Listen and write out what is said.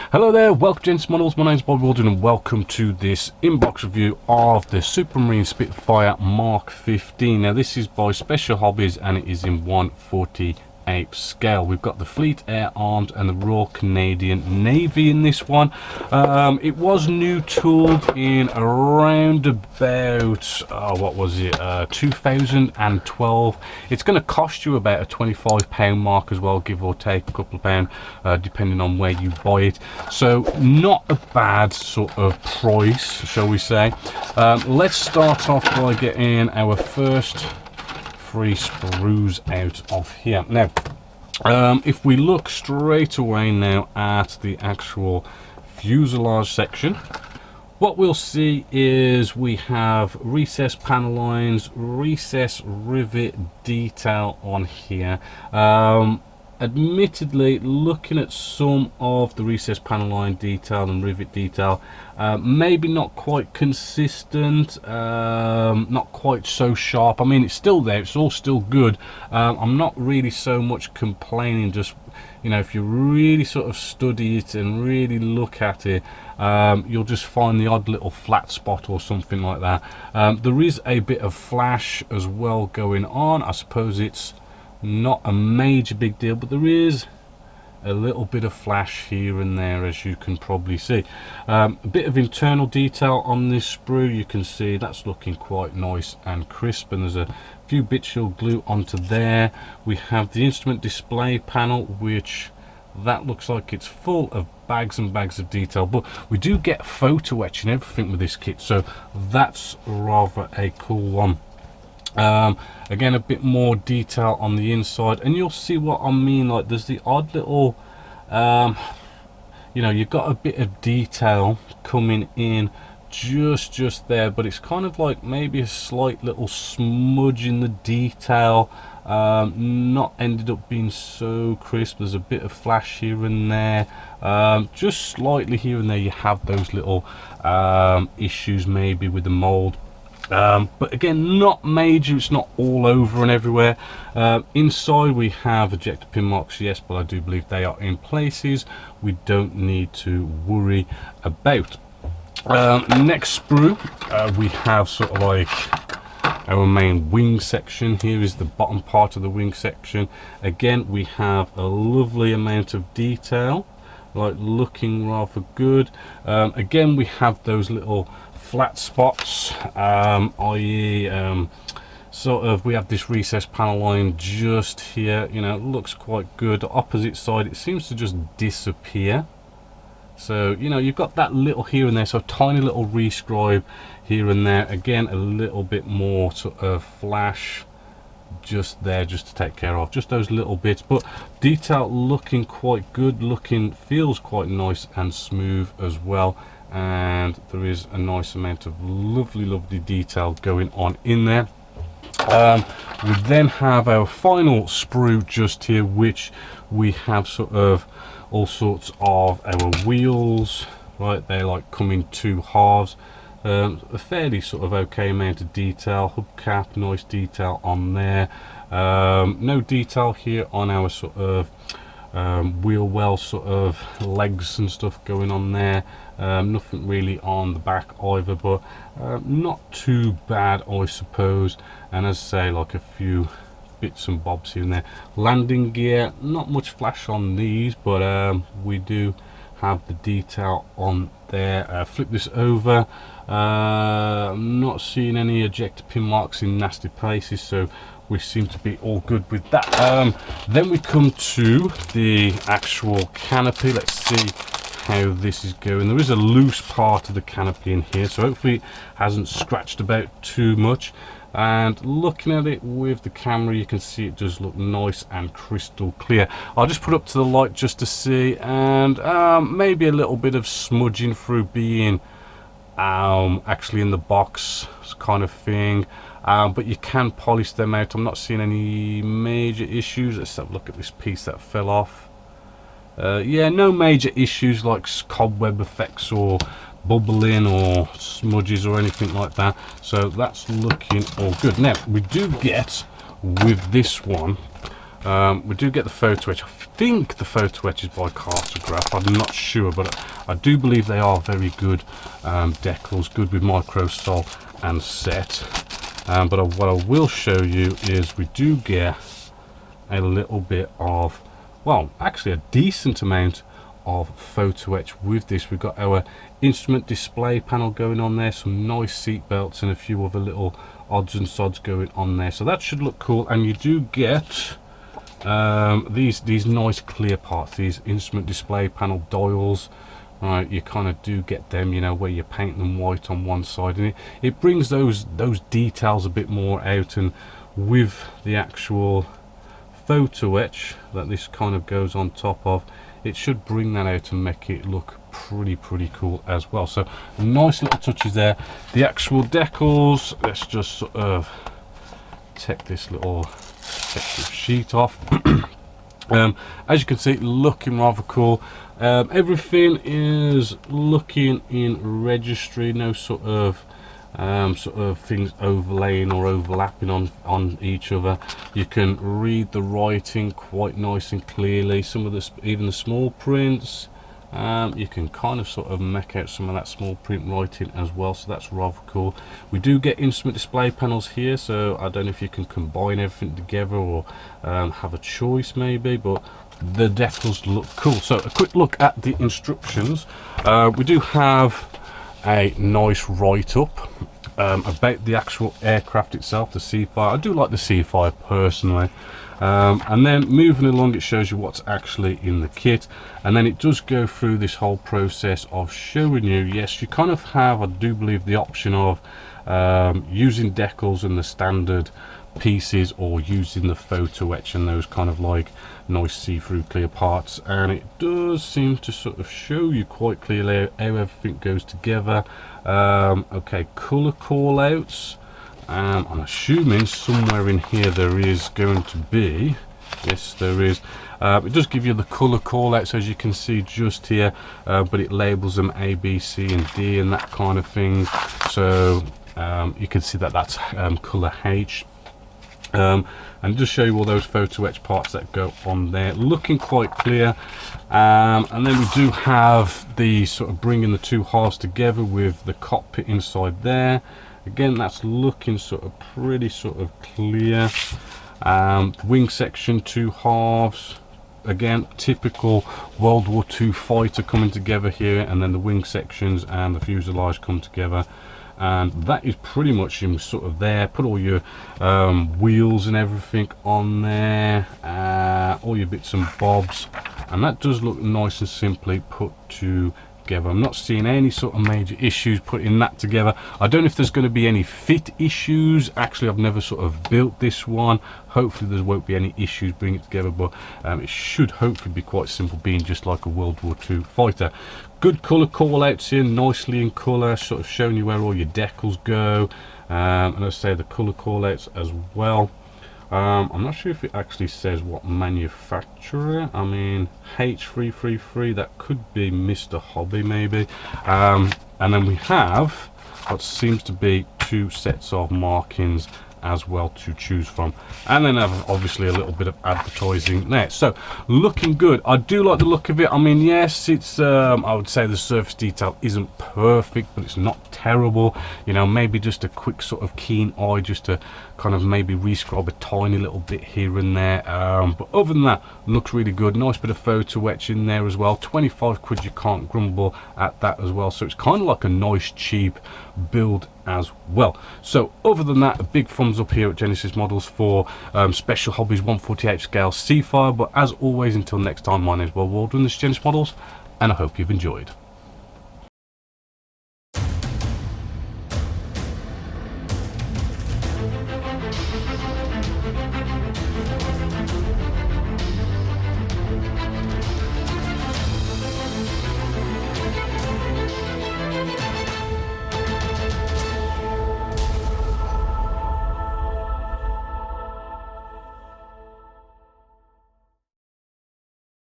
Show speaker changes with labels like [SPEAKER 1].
[SPEAKER 1] Hello there, welcome gents, models. My name's Bob Walden and welcome to this inbox review of the Supermarine Spitfire Mark 15. Now this is by Special Hobbies and it is in 1/48 scale. We've got the Fleet Air Arms and the Royal Canadian Navy in this one. It was new tooled in around about, what was it, 2012. It's going to cost you about a £25 mark as well, give or take a couple of pounds, depending on where you buy it. So not a bad sort of price, shall we say. Let's start off by getting our first three sprues out of here. Now if we look straight away now at the actual fuselage section, what we'll see is we have recessed panel lines, recessed rivet detail on here. Admittedly, looking at some of the recessed panel line detail and rivet detail, maybe not quite consistent, not quite so sharp. I mean, it's still there, it's all still good. I'm not really so much complaining, just, you know, if you really sort of study it and really look at it, you'll just find the odd little flat spot or something like that. There is a bit of flash as well going on. I suppose it's not a major big deal, but there is a little bit of flash here and there, as you can probably see. A bit of internal detail on this sprue, you can see that's looking quite nice and crisp, and there's a few bits you'll glue onto there. We have the instrument display panel, which that looks like it's full of bags and bags of detail, but we do get photo etch and everything with this kit, so that's rather a cool one. Again, a bit more detail on the inside, and you'll see what I mean. Like, there's the odd little, you know, you've got a bit of detail coming in just there, but it's kind of like maybe a slight little smudge in the detail, not ended up being so crisp. There's a bit of flash here and there, just slightly here and there. You have those little issues maybe with the mold. But again, not major, it's not all over and everywhere. Inside we have ejector pin marks, yes, but I do believe they are in places we don't need to worry about. Next sprue, we have sort of like our main wing section. Here is the bottom part of the wing section. Again, we have a lovely amount of detail, like looking rather good. Again, we have those little flat spots, i.e. sort of, we have this recessed panel line just here, you know, it looks quite good. The opposite side, it seems to just disappear, so you know, you've got that little here and there, so a tiny little rescribe here and there. Again, a little bit more sort of flash just there, just to take care of just those little bits, but detail looking quite good, looking, feels quite nice and smooth as well. And there is a nice amount of lovely detail going on in there. We then have our final sprue just here, which we have sort of all sorts of our wheels, right? They like come in two halves. A fairly sort of okay amount of detail. Hubcap, nice detail on there. No detail here on our sort of wheel well sort of legs and stuff going on there. Nothing really on the back either, but not too bad, I suppose. And as I say, like a few bits and bobs here and there. Landing gear, not much flash on these, but we do have the detail on there. Flip this over. I'm not seeing any ejector pin marks in nasty places, so we seem to be all good with that. Then we come to the actual canopy. Let's see how this is going. There is a loose part of the canopy in here, so hopefully it hasn't scratched about too much. And looking at it with the camera, you can see it does look nice and crystal clear. I'll just put up to the light just to see, and maybe a little bit of smudging through being actually in the box kind of thing. But you can polish them out. I'm not seeing any major issues. Let's have a look at this piece that fell off. Yeah, no major issues like cobweb effects or bubbling or smudges or anything like that, so that's looking all good. Now we do get with this one We do get the photo etch. I think the photo etch is by Cartograph. I'm not sure, but I do believe they are very good decals, good with microstyle and set. But what I will show you is we do get a little bit of, well, actually a decent amount of photo etch with this. We've got our instrument display panel going on there, some nice seat belts and a few other little odds and sods going on there, so that should look cool. And you do get these nice clear parts, these instrument display panel dials. Right, you kind of do get them, you know, where you paint them white on one side, and it brings those details a bit more out. And with the actual photo etch that this kind of goes on top of, it should bring that out and make it look pretty cool as well. So nice little touches there. The actual decals, let's just sort of take this little protective sheet off. As you can see, looking rather cool. Everything is looking in registry, no sort of things overlaying or overlapping on each other. You can read the writing quite nice and clearly. Some of the, even the small prints, you can kind of sort of make out some of that small print writing as well, so that's rather cool. We do get instrument display panels here, so I don't know if you can combine everything together or have a choice maybe, but the decals look cool. So a quick look at the instructions. We do have a nice write-up about the actual aircraft itself, the Seafire. I do like the Seafire personally. And then moving along, it shows you what's actually in the kit, and then it does go through this whole process of showing you, yes, you kind of have, I do believe, the option of using decals and the standard pieces, or using the photo etch and those kind of like nice see-through clear parts. And it does seem to sort of show you quite clearly how everything goes together. Okay, color call outs. I'm assuming somewhere in here there is going to be, yes there is, it does give you the color call outs, as you can see just here, but it labels them A, B, C and D and that kind of thing. So you can see that that's color H. And just show you all those photo etch parts that go on there, looking quite clear. And then we do have the sort of bringing the two halves together with the cockpit inside there. Again, that's looking sort of pretty sort of clear. Wing section, two halves. Again, typical World War II fighter coming together here, and then the wing sections and the fuselage come together. And that is pretty much in sort of there. Put all your wheels and everything on there, all your bits and bobs, and that does look nice and simply put together. I'm not seeing any sort of major issues putting that together. I don't know if there's going to be any fit issues. Actually, I've never sort of built this one. Hopefully there won't be any issues bringing it together, but it should hopefully be quite simple, being just like a World War II fighter. Good colour call outs here, nicely in colour, sort of showing you where all your decals go, and I say the colour call outs as well. I'm not sure if it actually says what manufacturer. I mean, H333, that could be Mr. Hobby maybe. And then we have what seems to be two sets of markings as well to choose from, and then have obviously a little bit of advertising there. So looking good. I do like the look of it. I mean, yes, it's I would say the surface detail isn't perfect, but it's not terrible. You know, maybe just a quick sort of keen eye just to kind of maybe rescrub a tiny little bit here and there, but other than that, looks really good. Nice bit of photo etch in there as well. 25 quid, you can't grumble at that as well. So it's kind of like a nice cheap build as well. So other than that, a big thumbs up here at Genesis Models for Special Hobbies 1/48 scale Seafire. But as always, until next time, my name is Will Waldron, this is Genesis Models, and I hope you've enjoyed.